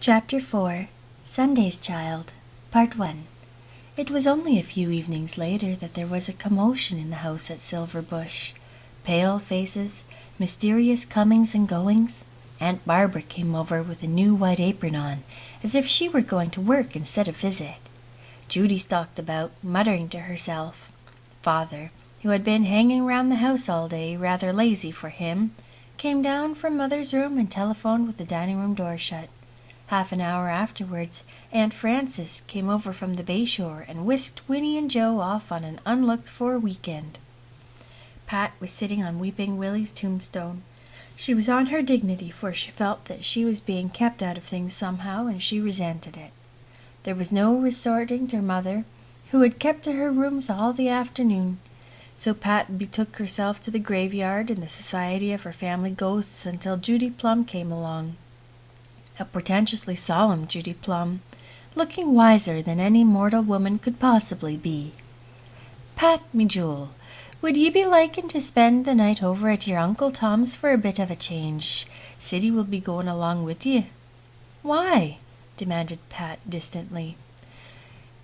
Chapter 4 Sunday's Child Part 1 It was only a few evenings later that there was a commotion in the house at Silverbush. Pale faces, mysterious comings and goings. Aunt Barbara came over with a new white apron on, as if she were going to work instead of visit. Judy stalked about, muttering to herself. Father, who had been hanging round the house all day, rather lazy for him, came down from Mother's room and telephoned with the dining-room door shut. Half an hour afterwards, Aunt Frances came over from the Bayshore and whisked Winnie and Joe off on an unlooked-for weekend. Pat was sitting on Weeping Willie's tombstone. She was on her dignity, for she felt that she was being kept out of things somehow, and she resented it. There was no resorting to Mother, who had kept to her rooms all the afternoon, so Pat betook herself to the graveyard in the society of her family ghosts until Judy Plum came along. A portentously solemn Judy Plum, looking wiser than any mortal woman could possibly be. "Pat, me jewel, would ye be liking to spend the night over at your Uncle Tom's for a bit of a change? Siddy will be going along with ye." "Why?" demanded Pat distantly.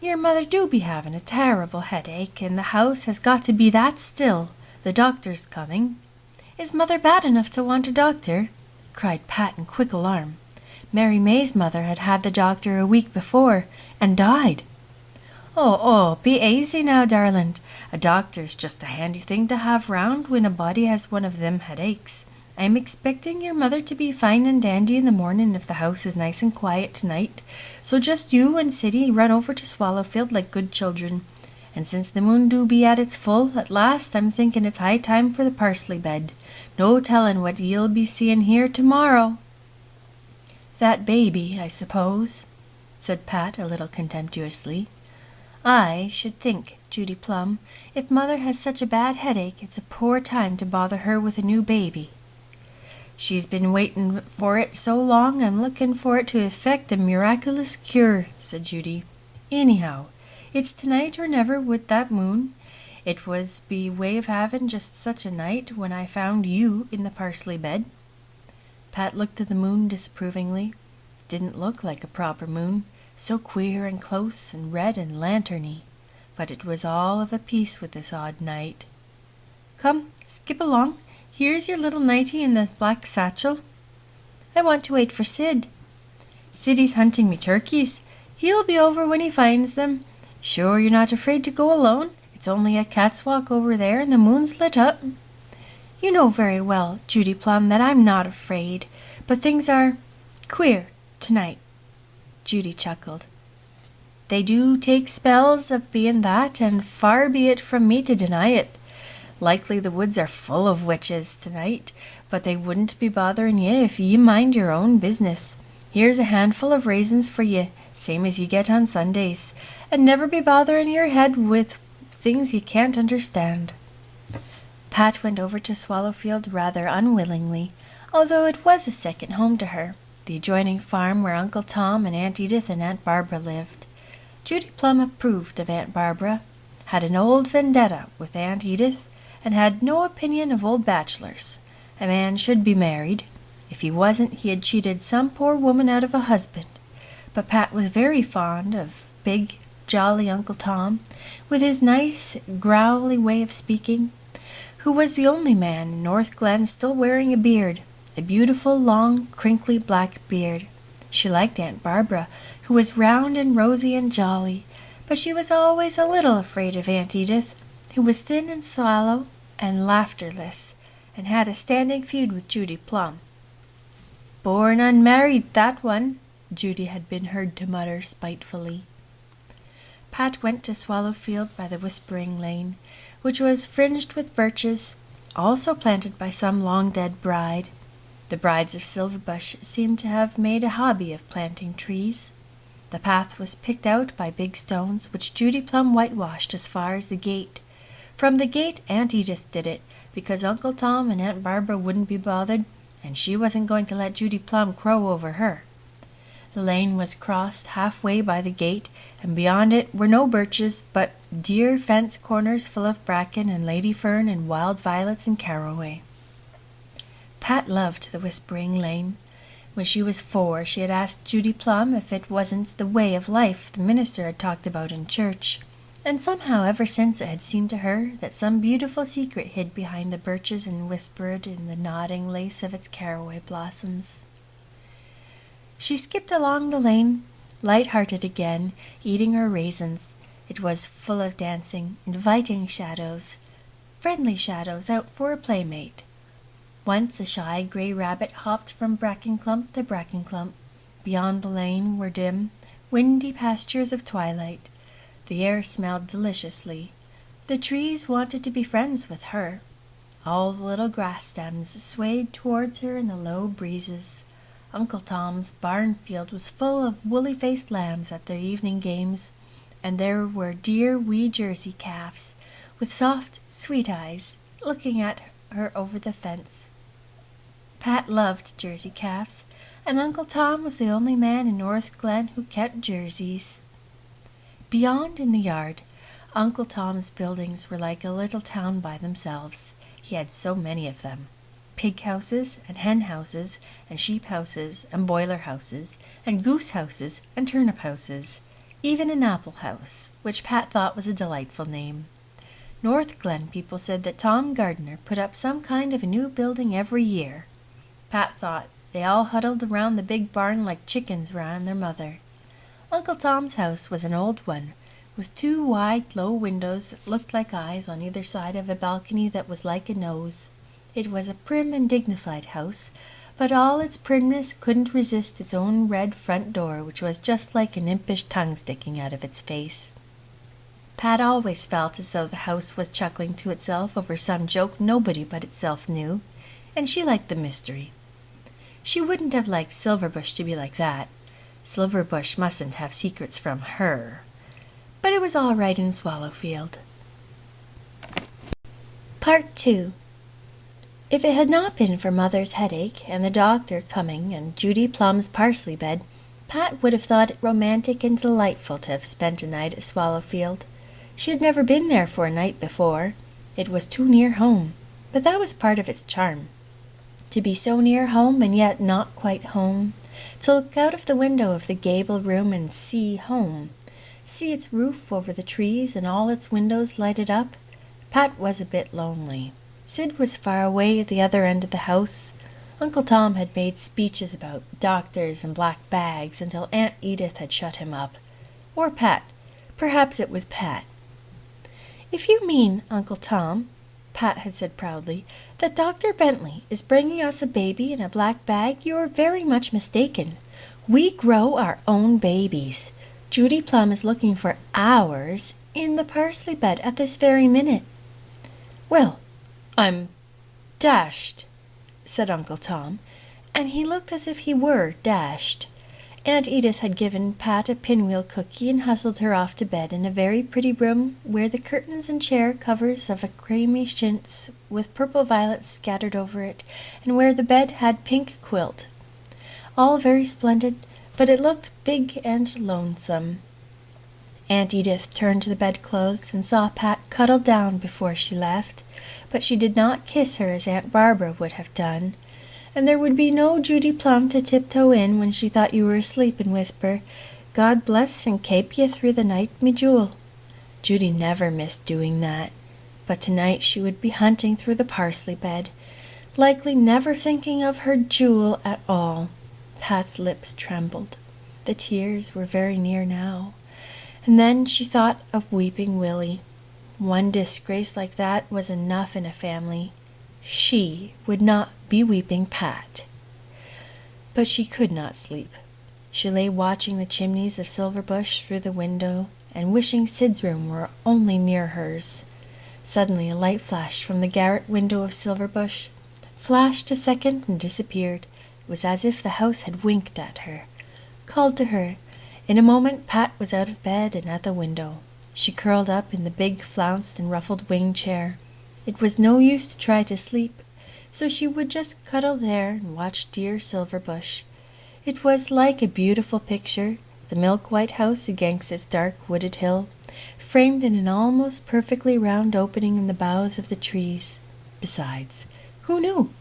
"Your mother do be having a terrible headache, and the house has got to be that still. The doctor's coming." "Is Mother bad enough to want a doctor?" cried Pat in quick alarm. Mary May's mother had had the doctor a week before, and died. Oh, be aisy now, darling. A doctor's just a handy thing to have round when a body has one of them headaches. I'm expecting your mother to be fine and dandy in the morning if the house is nice and quiet tonight, so just you and Siddy run over to Swallowfield like good children. And since the moon do be at its full at last, I'm thinking it's high time for the parsley bed. No telling what ye'll be seeing here tomorrow." "That baby, I suppose," said Pat a little contemptuously. "I should think, Judy Plum, if Mother has such a bad headache, it's a poor time to bother her with a new baby." "She's been waiting for it so long, I'm looking for it to effect a miraculous cure," said Judy. "Anyhow, it's tonight or never with that moon. It was be way of having just such a night when I found you in the parsley bed." Pat looked at the moon disapprovingly. It didn't look like a proper moon, so queer and close and red and lanterny, but it was all of a piece with this odd night. "Come, skip along. Here's your little nightie in the black satchel." "I want to wait for Sid." "Siddy's hunting me turkeys. He'll be over when he finds them. Sure you're not afraid to go alone? It's only a cat's walk over there and the moon's lit up." "You know very well, Judy Plum, that I'm not afraid, but things are queer tonight." Judy chuckled. "They do take spells of being that, and far be it from me to deny it. Likely the woods are full of witches tonight, but they wouldn't be bothering ye if ye mind your own business. Here's a handful of raisins for ye, same as ye get on Sundays, and never be bothering your head with things ye can't understand." Pat went over to Swallowfield rather unwillingly, although it was a second home to her, the adjoining farm where Uncle Tom and Aunt Edith and Aunt Barbara lived. Judy Plum approved of Aunt Barbara, had an old vendetta with Aunt Edith, and had no opinion of old bachelors. A man should be married. If he wasn't, he had cheated some poor woman out of a husband. But Pat was very fond of big, jolly Uncle Tom, with his nice, growly way of speaking, who was the only man in North Glen still wearing a beard, a beautiful, long, crinkly black beard. She liked Aunt Barbara, who was round and rosy and jolly, but she was always a little afraid of Aunt Edith, who was thin and sallow and laughterless, and had a standing feud with Judy Plum. "Born unmarried, that one," Judy had been heard to mutter spitefully. Pat went to Swallowfield by the Whispering Lane, which was fringed with birches, also planted by some long-dead bride. The brides of Silverbush seemed to have made a hobby of planting trees. The path was picked out by big stones, which Judy Plum whitewashed as far as the gate. From the gate, Aunt Edith did it, because Uncle Tom and Aunt Barbara wouldn't be bothered, and she wasn't going to let Judy Plum crow over her. The lane was crossed halfway by the gate, and beyond it were no birches, but dear fence corners full of bracken and lady fern and wild violets and caraway. Pat loved the Whispering Lane. When she was 4, she had asked Judy Plum if it wasn't the way of life the minister had talked about in church, and somehow ever since it had seemed to her that some beautiful secret hid behind the birches and whispered in the nodding lace of its caraway blossoms. She skipped along the lane, light-hearted again, eating her raisins. It was full of dancing, inviting shadows, friendly shadows out for a playmate. Once a shy gray rabbit hopped from bracken clump to bracken clump. Beyond the lane were dim, windy pastures of twilight. The air smelled deliciously. The trees wanted to be friends with her. All the little grass stems swayed towards her in the low breezes. Uncle Tom's barn field was full of woolly-faced lambs at their evening games, and there were dear wee Jersey calves, with soft, sweet eyes, looking at her over the fence. Pat loved Jersey calves, and Uncle Tom was the only man in North Glen who kept jerseys. Beyond in the yard, Uncle Tom's buildings were like a little town by themselves. He had so many of them. Pig houses and hen houses and sheep houses and boiler houses and goose houses and turnip houses, even an apple house, which Pat thought was a delightful name. North Glen people said that Tom Gardner put up some kind of a new building every year. Pat thought they all huddled around the big barn like chickens round their mother. Uncle Tom's house was an old one, with 2 wide, low windows that looked like eyes on either side of a balcony that was like a nose. It was a prim and dignified house, but all its primness couldn't resist its own red front door, which was just like an impish tongue sticking out of its face. Pat always felt as though the house was chuckling to itself over some joke nobody but itself knew, and she liked the mystery. She wouldn't have liked Silverbush to be like that. Silverbush mustn't have secrets from her. But it was all right in Swallowfield. Part 2. If it had not been for Mother's headache, and the doctor coming, and Judy Plum's parsley bed, Pat would have thought it romantic and delightful to have spent a night at Swallowfield. She had never been there for a night before. It was too near home, but that was part of its charm. To be so near home and yet not quite home, to look out of the window of the gable room and see home, see its roof over the trees and all its windows lighted up. Pat was a bit lonely. Sid was far away at the other end of the house. Uncle Tom had made speeches about doctors and black bags until Aunt Edith had shut him up. Or Pat. Perhaps it was Pat. "If you mean, Uncle Tom," Pat had said proudly, "that Dr. Bentley is bringing us a baby in a black bag, you are very much mistaken. We grow our own babies. Judy Plum is looking for ours in the parsley bed at this very minute." "Well, I'm dashed," said Uncle Tom, and he looked as if he were dashed. Aunt Edith had given Pat a pinwheel cookie and hustled her off to bed in a very pretty room where the curtains and chair covers of a creamy chintz with purple violets scattered over it, and where the bed had pink quilt. All very splendid, but it looked big and lonesome. Aunt Edith turned to the bedclothes and saw Pat cuddle down before she left, but she did not kiss her as Aunt Barbara would have done. And there would be no Judy Plum to tiptoe in when she thought you were asleep and whisper, "God bless and kape ye through the night, me jewel." Judy never missed doing that, but tonight she would be hunting through the parsley bed, likely never thinking of her jewel at all. Pat's lips trembled. The tears were very near now. And then she thought of Weeping Willie. One disgrace like that was enough in a family. She would not be Weeping Pat. But she could not sleep. She lay watching the chimneys of Silverbush through the window and wishing Sid's room were only near hers. Suddenly a light flashed from the garret window of Silverbush, flashed a second and disappeared. It was as if the house had winked at her, called to her. In a moment Pat was out of bed and at the window. She curled up in the big flounced and ruffled wing chair. It was no use to try to sleep, so she would just cuddle there and watch dear Silverbush. It was like a beautiful picture, the milk-white house against its dark wooded hill, framed in an almost perfectly round opening in the boughs of the trees. Besides, who knew?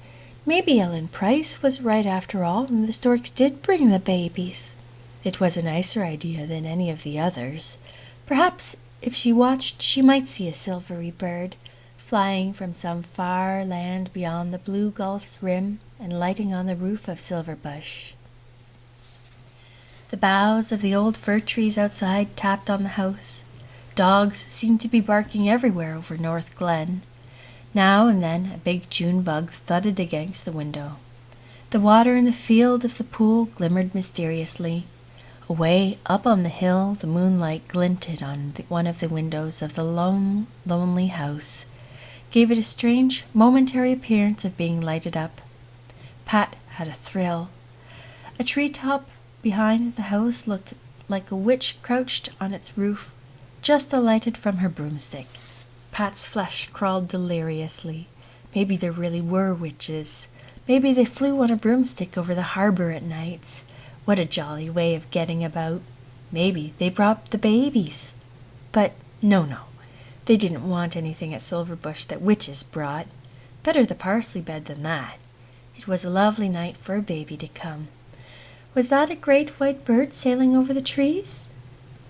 Maybe Ellen Price was right after all, and the storks did bring the babies. It was a nicer idea than any of the others. Perhaps if she watched, she might see a silvery bird, flying from some far land beyond the blue gulf's rim and lighting on the roof of Silverbush. The boughs of the old fir trees outside tapped on the house. Dogs seemed to be barking everywhere over North Glen. Now and then a big June bug thudded against the window. The water in the field of the pool glimmered mysteriously. Away up on the hill the moonlight glinted on one of the windows of the lonely house, gave it a strange momentary appearance of being lighted up. Pat had a thrill. A treetop behind the house looked like a witch crouched on its roof, just alighted from her broomstick. Pat's flesh crawled deliriously. Maybe there really were witches. Maybe they flew on a broomstick over the harbor at nights. What a jolly way of getting about. Maybe they brought the babies. But no, they didn't want anything at Silverbush that witches brought. Better the parsley bed than that. It was a lovely night for a baby to come. Was that a great white bird sailing over the trees?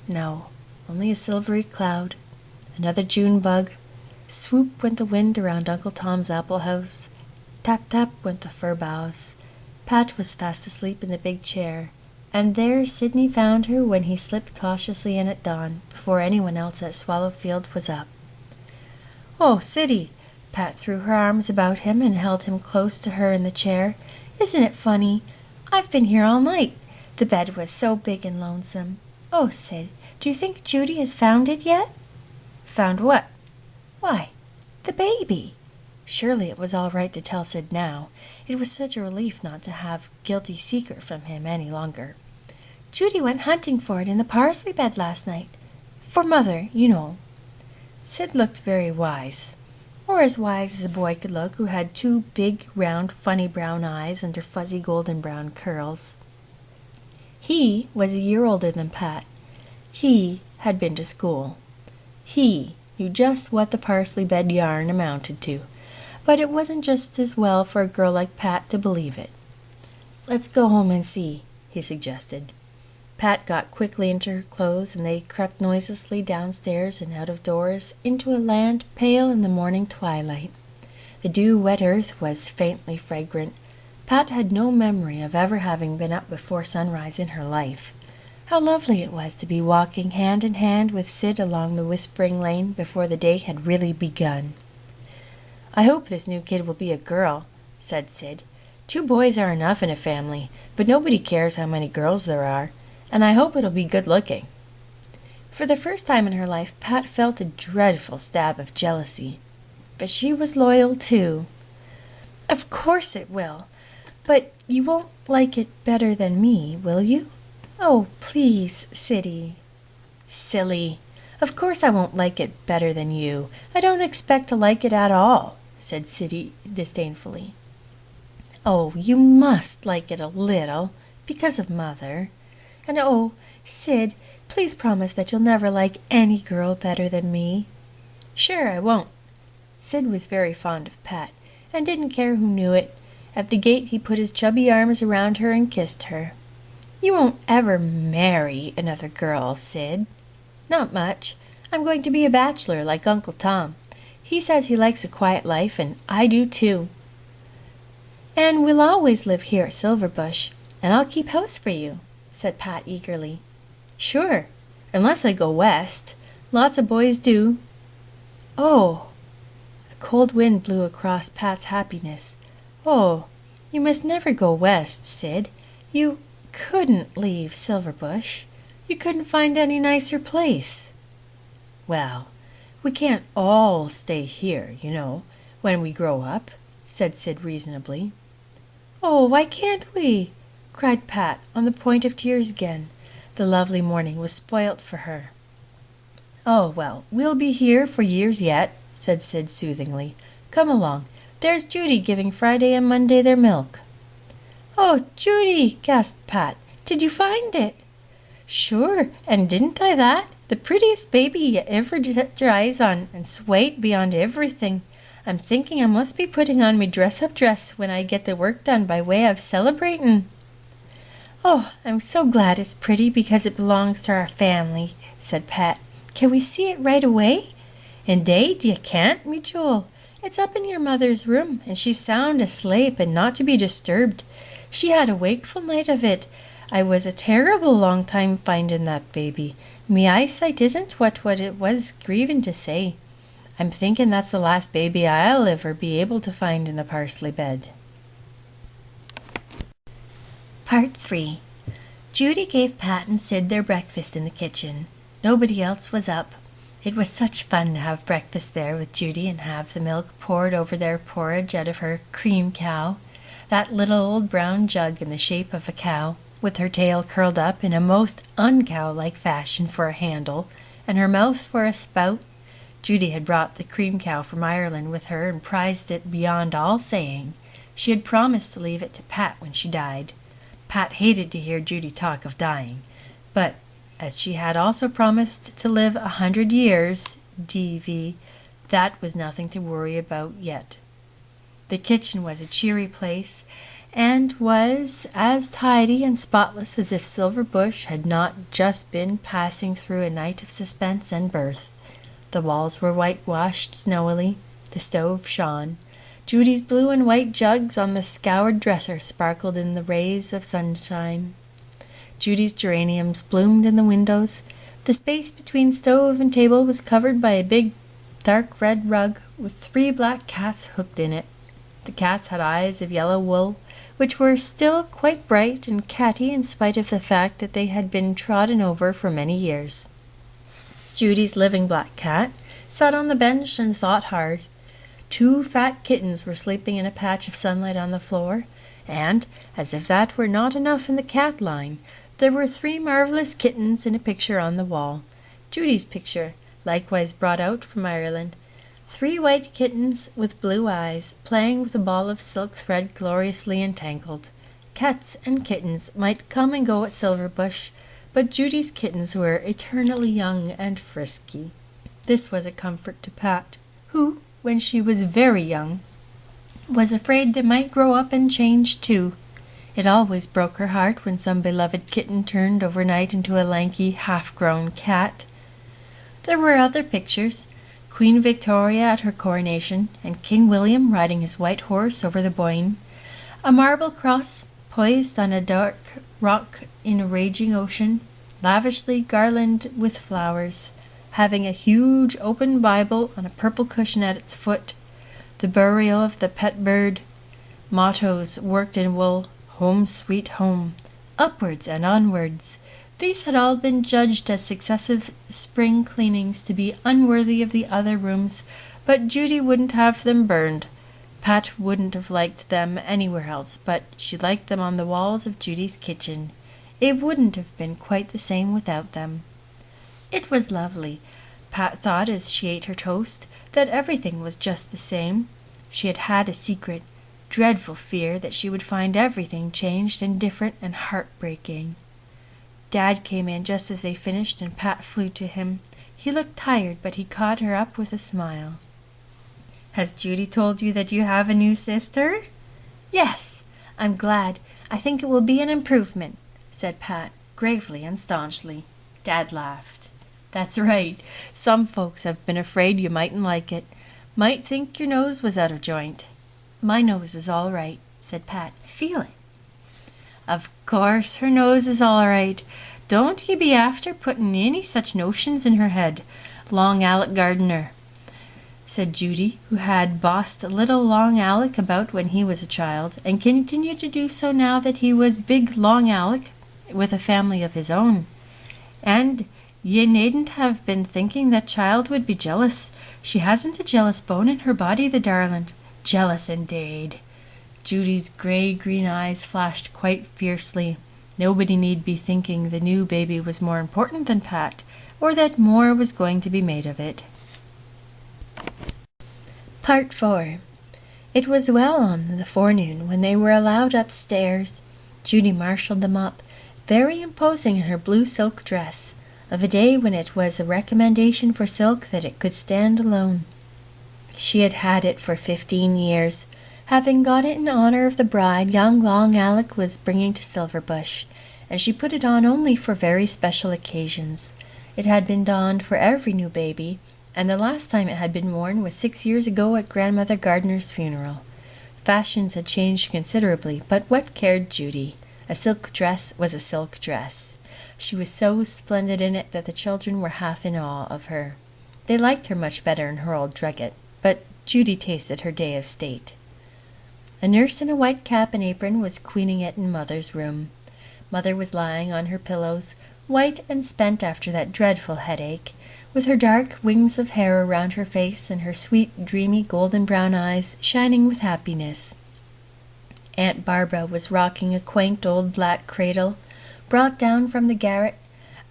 No, only a silvery cloud. Another June bug. Swoop went the wind around Uncle Tom's apple house. Tap, tap went the fir boughs. Pat was fast asleep in the big chair, and there Sidney found her when he slipped cautiously in at dawn, before anyone else at Swallowfield was up. "Oh, Siddy!" Pat threw her arms about him and held him close to her in the chair. "Isn't it funny? I've been here all night. The bed was so big and lonesome. Oh, Sid, do you think Judy has found it yet?" "Found what?" "Why, the baby." Surely it was all right to tell Sid now. It was such a relief not to have guilty secret from him any longer. "Judy went hunting for it in the parsley bed last night. For Mother, you know." Sid looked very wise, or as wise as a boy could look who had two big, round, funny brown eyes under fuzzy golden brown curls. He was a year older than Pat. He had been to school. He knew just what the parsley bed yarn amounted to. But it wasn't just as well for a girl like Pat to believe it. "Let's go home and see," he suggested. Pat got quickly into her clothes, and they crept noiselessly downstairs and out of doors into a land pale in the morning twilight. The dew-wet earth was faintly fragrant. Pat had no memory of ever having been up before sunrise in her life. How lovely it was to be walking hand in hand with Sid along the whispering lane before the day had really begun. "I hope this new kid will be a girl," said Sid. "2 boys are enough in a family, but nobody cares how many girls there are, and I hope it'll be good-looking." For the first time in her life, Pat felt a dreadful stab of jealousy. But she was loyal, too. "Of course it will. But you won't like it better than me, will you? Oh, please, Siddy." "Silly. Of course I won't like it better than you. I don't expect to like it at all," said Siddy disdainfully. "Oh, you must like it a little, because of Mother. And oh, Sid, please promise that you'll never like any girl better than me." "Sure, I won't." Sid was very fond of Pat, and didn't care who knew it. At the gate he put his chubby arms around her and kissed her. "You won't ever marry another girl, Sid." "Not much. I'm going to be a bachelor like Uncle Tom. He says he likes a quiet life, and I do too." "And we'll always live here at Silverbush, and I'll keep house for you," said Pat eagerly. "Sure, unless I go west. Lots of boys do." "Oh!" A cold wind blew across Pat's happiness. "Oh, you must never go west, Sid. You couldn't leave Silverbush. You couldn't find any nicer place." "Well, we can't all stay here, you know, when we grow up," said Sid reasonably. "Oh, why can't we?" cried Pat, on the point of tears again. The lovely morning was spoilt for her. "Oh, well, we'll be here for years yet," said Sid soothingly. "Come along. There's Judy giving Friday and Monday their milk." "Oh, Judy!" gasped Pat. "Did you find it?" "Sure, and didn't I that? The prettiest baby you ever set your eyes on, and swate beyond everything. I'm thinking I must be putting on me dress-up dress when I get the work done by way of celebrating." "Oh, I'm so glad it's pretty because it belongs to our family," said Pat. "Can we see it right away?" "Indeed, you can't, me jewel. It's up in your mother's room, and she's sound asleep and not to be disturbed. She had a wakeful night of it. I was a terrible long time finding that baby. Me eyesight isn't what it was grieving to say. I'm thinking that's the last baby I'll ever be able to find in the parsley bed." Part 3. Judy gave Pat and Sid their breakfast in the kitchen. Nobody else was up. It was such fun to have breakfast there with Judy and have the milk poured over their porridge out of her cream cow, that little old brown jug in the shape of a cow, with her tail curled up in a most uncow-like fashion for a handle, and her mouth for a spout. Judy had brought the cream cow from Ireland with her and prized it beyond all saying. She had promised to leave it to Pat when she died. Pat hated to hear Judy talk of dying, but as she had also promised to live 100 years, D.V., that was nothing to worry about yet. The kitchen was a cheery place, and was as tidy and spotless as if Silver Bush had not just been passing through a night of suspense and birth. The walls were whitewashed snowily, the stove shone. Judy's blue and white jugs on the scoured dresser sparkled in the rays of sunshine. Judy's geraniums bloomed in the windows. The space between stove and table was covered by a big dark red rug with 3 black cats hooked in it. The cats had eyes of yellow wool, which were still quite bright and catty in spite of the fact that they had been trodden over for many years. Judy's living black cat sat on the bench and thought hard. 2 fat kittens were sleeping in a patch of sunlight on the floor, and, as if that were not enough in the cat line, there were 3 marvelous kittens in a picture on the wall. Judy's picture, likewise brought out from Ireland. 3 white kittens with blue eyes, playing with a ball of silk thread gloriously entangled. Cats and kittens might come and go at Silverbush, but Judy's kittens were eternally young and frisky. This was a comfort to Pat, who, when she was very young, was afraid they might grow up and change too. It always broke her heart when some beloved kitten turned overnight into a lanky, half-grown cat. There were other pictures, Queen Victoria at her coronation, and King William riding his white horse over the Boyne, a marble cross poised on a dark rock in a raging ocean, lavishly garlanded with flowers, having a huge open Bible on a purple cushion at its foot, the burial of the pet bird, mottos worked in wool, "Home, sweet home," upwards and onwards. These had all been judged as successive spring cleanings to be unworthy of the other rooms, but Judy wouldn't have them burned. Pat wouldn't have liked them anywhere else, but she liked them on the walls of Judy's kitchen. It wouldn't have been quite the same without them. It was lovely, Pat thought as she ate her toast, that everything was just the same. She had had a secret, dreadful fear that she would find everything changed and different and heartbreaking. Dad came in just as they finished, and Pat flew to him. He looked tired, but he caught her up with a smile. "Has Judy told you that you have a new sister?" "Yes, I'm glad. I think it will be an improvement," said Pat, gravely and staunchly. Dad laughed. "That's right. Some folks have been afraid you mightn't like it. Might think your nose was out of joint." "My nose is all right," said Pat. "Feel it." "Of course her nose is all right. Don't ye be after putting any such notions in her head, Long Alec Gardiner," said Judy, who had bossed little Long Alec about when he was a child, and continued to do so now that he was big Long Alec with a family of his own. "And ye needn't have been thinking that child would be jealous. She hasn't a jealous bone in her body, the darling. Jealous indeed." Judy's grey-green eyes flashed quite fiercely. Nobody need be thinking the new baby was more important than Pat, or that more was going to be made of it. Part 4. It was well on in the forenoon when they were allowed upstairs. Judy marshalled them up, very imposing in her blue silk dress, of a day when it was a recommendation for silk that it could stand alone. She had had it for 15 years, having got it in honor of the bride young Long Alec was bringing to Silverbush, and she put it on only for very special occasions. It had been donned for every new baby, and the last time it had been worn was 6 years ago at Grandmother Gardner's funeral. Fashions had changed considerably, but what cared Judy? A silk dress was a silk dress. She was so splendid in it that the children were half in awe of her. They liked her much better in her old drugget, but Judy tasted her day of state. A nurse in a white cap and apron was queening it in Mother's room. Mother was lying on her pillows, white and spent after that dreadful headache, with her dark wings of hair around her face and her sweet, dreamy, golden-brown eyes shining with happiness. Aunt Barbara was rocking a quaint old black cradle, brought down from the garret,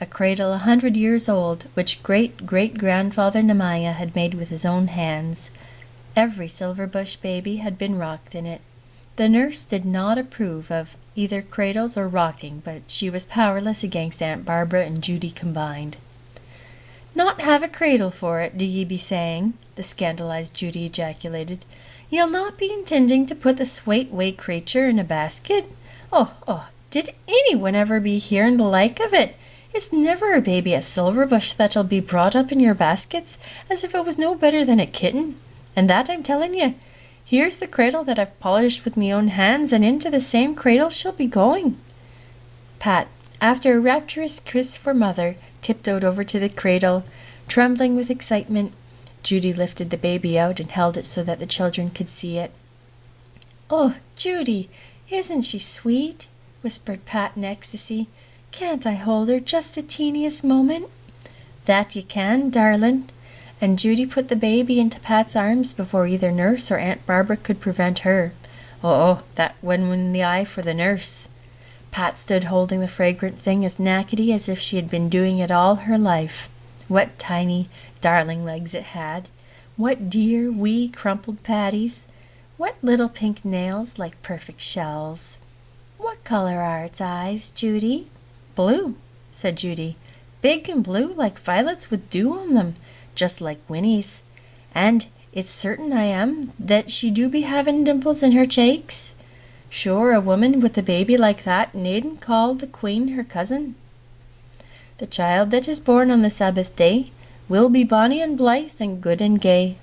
a cradle 100 years old, which great-great-grandfather Nehemiah had made with his own hands. Every Silverbush baby had been rocked in it. The nurse did not approve of either cradles or rocking, but she was powerless against Aunt Barbara and Judy combined. "Not have a cradle for it, do ye be saying?" the scandalized Judy ejaculated. "Ye'll not be intending to put the swate-way creature in a basket? Oh, did anyone ever be hearing the like of it? It's never a baby at Silverbush that'll be brought up in your baskets, as if it was no better than a kitten. And that I'm telling ye. Here's the cradle that I've polished with me own hands, and into the same cradle she'll be going." Pat, after a rapturous kiss for Mother, tiptoed over to the cradle. Trembling with excitement, Judy lifted the baby out and held it so that the children could see it. "Oh, Judy, isn't she sweet?" whispered Pat in ecstasy. "Can't I hold her just the teeniest moment?" "That you can, darlin'." And Judy put the baby into Pat's arms before either nurse or Aunt Barbara could prevent her. That one in the eye for the nurse. Pat stood holding the fragrant thing as knackety as if she had been doing it all her life. What tiny, darling legs it had! What dear, wee, crumpled patties! What little pink nails like perfect shells! "What color are its eyes, Judy?" "Blue," said Judy. "Big and blue like violets with dew on them, just like Winnie's. And it's certain I am that she do be having dimples in her cheeks. Sure, a woman with a baby like that needn't call the Queen her cousin." "The child that is born on the Sabbath day will be bonny and blithe and good and gay,"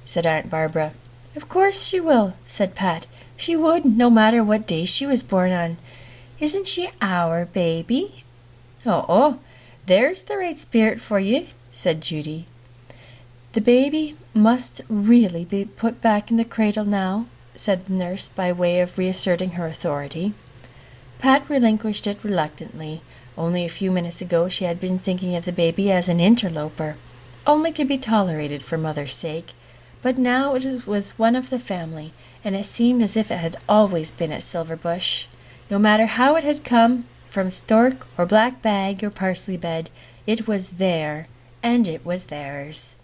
said Aunt Barbara. "Of course she will," said Pat. "She would, no matter what day she was born on. Isn't she our baby?" Oh, there's the right spirit for you," said Judy. "The baby must really be put back in the cradle now," said the nurse by way of reasserting her authority. Pat relinquished it reluctantly. Only a few minutes ago she had been thinking of the baby as an interloper, only to be tolerated for Mother's sake. But now it was one of the family, and it seemed as if it had always been at Silverbush. No matter how it had come, from stork or black bag or parsley bed, it was there, and it was theirs.